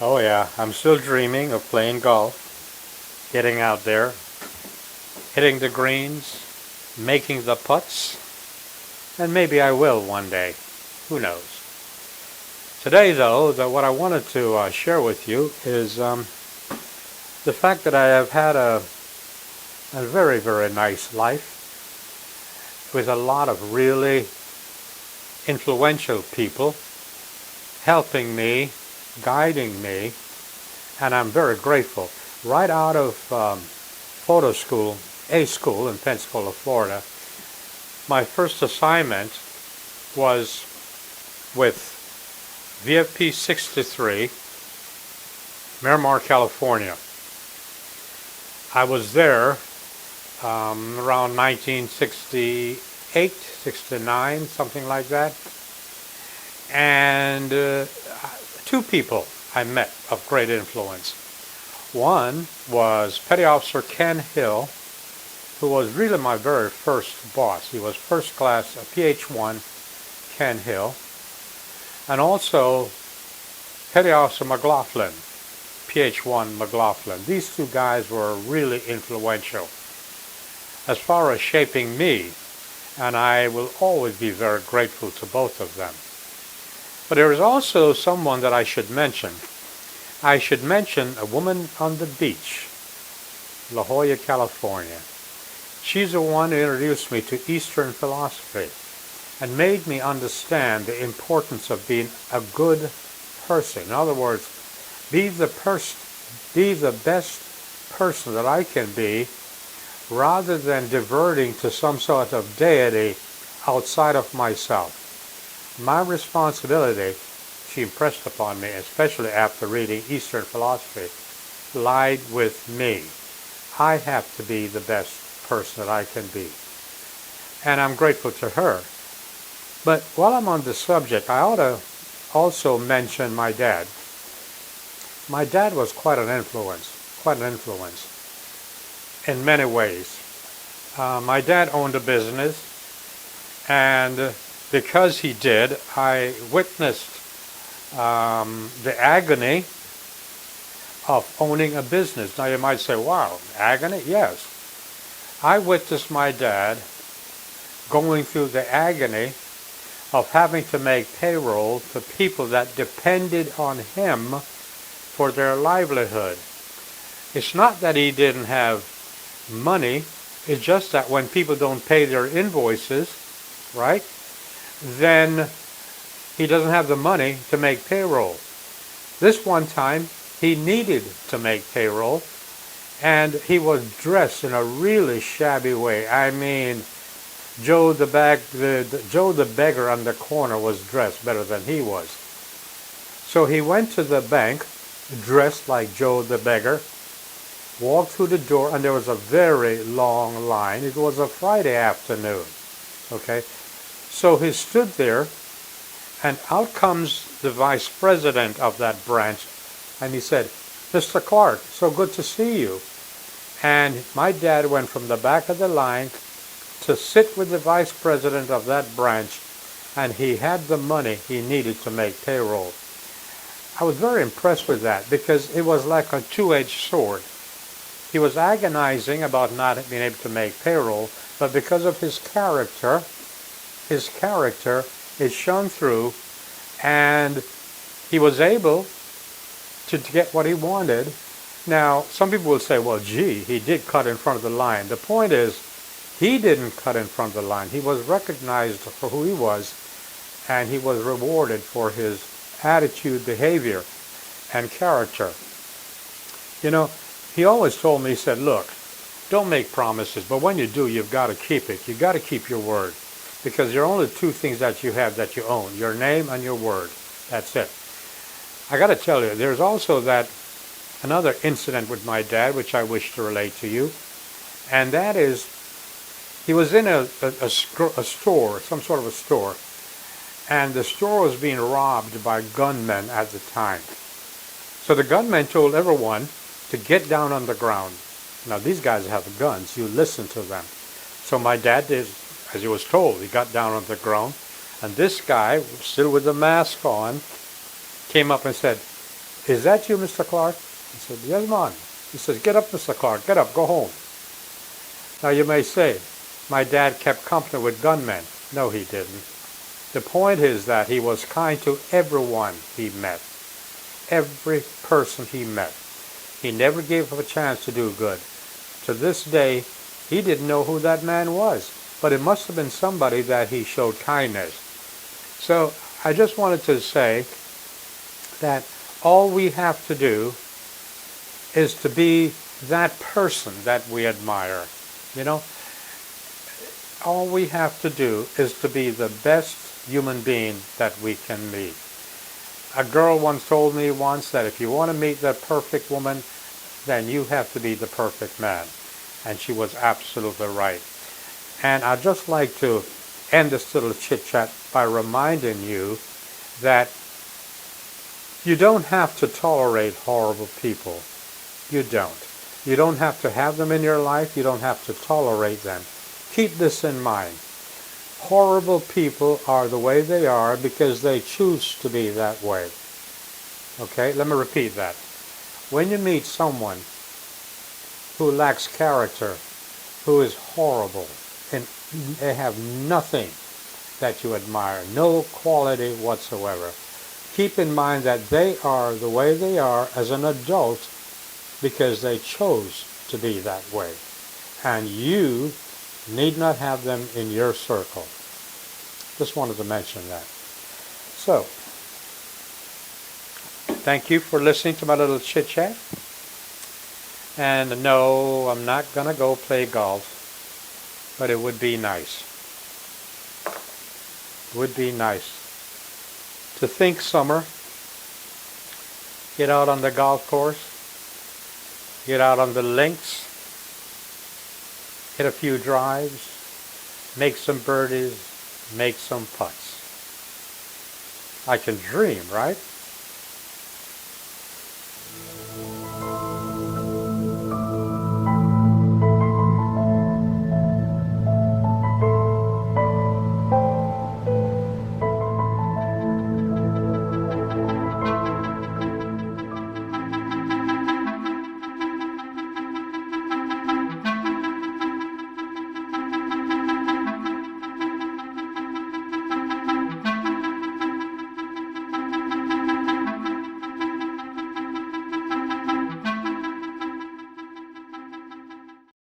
Oh yeah, I'm still dreaming of playing golf, getting out there, hitting the greens, making the putts, and maybe I will one day. Who knows? Today, though, what I wanted to share with you is the fact that I have had a very, very nice life with a lot of really influential people helping me, guiding me, and I'm very grateful. Right out of photo school, A school in Pensacola, Florida, my first assignment was with VFP 63, Miramar, California. I was there around 1968, 69, something like that. And two people I met of great influence. One was Petty Officer Ken Hill, who was really my very first boss. He was first class PH1 Ken Hill. And also Petty Officer McLaughlin, PH1 McLaughlin. These two guys were really influential as far as shaping me, and I will always be very grateful to both of them. But there is also someone that I should mention. I should mention a woman on the beach, La Jolla, California. She's the one who introduced me to Eastern philosophy and made me understand the importance of being a good person. In other words, be the best person that I can be, rather than diverting to some sort of deity outside of myself. My responsibility, she impressed upon me, especially after reading Eastern philosophy, lied with me. I have to be the best person that I can be. And I'm grateful to her. But while I'm on the subject, I ought to also mention my dad. My dad was quite an influence in many ways. My dad owned a business, and because he did, I witnessed the agony of owning a business. Now you might say, wow, agony? Yes. I witnessed my dad going through the agony of having to make payroll to people that depended on him for their livelihood. It's not that he didn't have money, it's just that when people don't pay their invoices, right, then he doesn't have the money to make payroll. This one time, he needed to make payroll, and he was dressed in a really shabby way. I mean, Joe the beggar on the corner was dressed better than he was. So he went to the bank, dressed like Joe the beggar, walked through the door, and there was a very long line. It was a Friday afternoon, okay? So he stood there, and out comes the vice president of that branch, and he said, Mr. Clark, so good to see you. And my dad went from the back of the line to sit with the vice president of that branch, and he had the money he needed to make payroll. I was very impressed with that because it was like a two-edged sword. He was agonizing about not being able to make payroll, but because of his character is shone through, and he was able to get what he wanted. Now, some people will say, well, gee, he did cut in front of the line. The point is, he didn't cut in front of the line. He was recognized for who he was, and he was rewarded for his attitude, behavior, and character. You know, he always told me, he said, look, don't make promises, but when you do, you've got to keep it. You've got to keep your word, because there are only two things that you have that you own, your name and your word. That's it. I got to tell you, there's also another incident with my dad, which I wish to relate to you, and that is, he was in a store, some sort of a store, and the store was being robbed by gunmen at the time. So the gunmen told everyone to get down on the ground. Now these guys have guns, you listen to them. So my dad did, as he was told, he got down on the ground, and this guy, still with the mask on, came up and said, "Is that you, Mr. Clark?" I said, "Yes, man." He says, "Get up, Mr. Clark, get up, go home." Now you may say, my dad kept company with gunmen. No, he didn't. The point is that he was kind to everyone he met, every person he met. He never gave up a chance to do good. To this day, he didn't know who that man was, but it must have been somebody that he showed kindness. So I just wanted to say that all we have to do is to be that person that we admire. You know, all we have to do is to be the best human being that we can meet. A girl once told me that if you want to meet the perfect woman, then you have to be the perfect man. And she was absolutely right. And I'd just like to end this little chit-chat by reminding you that you don't have to tolerate horrible people. You don't. You don't have to have them in your life. You don't have to tolerate them. Keep this in mind. Horrible people are the way they are because they choose to be that way. Okay, let me repeat that. When you meet someone who lacks character, who is horrible, and they have nothing that you admire, no quality whatsoever, keep in mind that they are the way they are as an adult because they chose to be that way. And you need not have them in your circle. Just wanted to mention that. So, thank you for listening to my little chit-chat. And no, I'm not going to go play golf, but it would be nice. It would be nice to think summer, get out on the golf course, get out on the links, hit a few drives, make some birdies, make some putts. I can dream, right?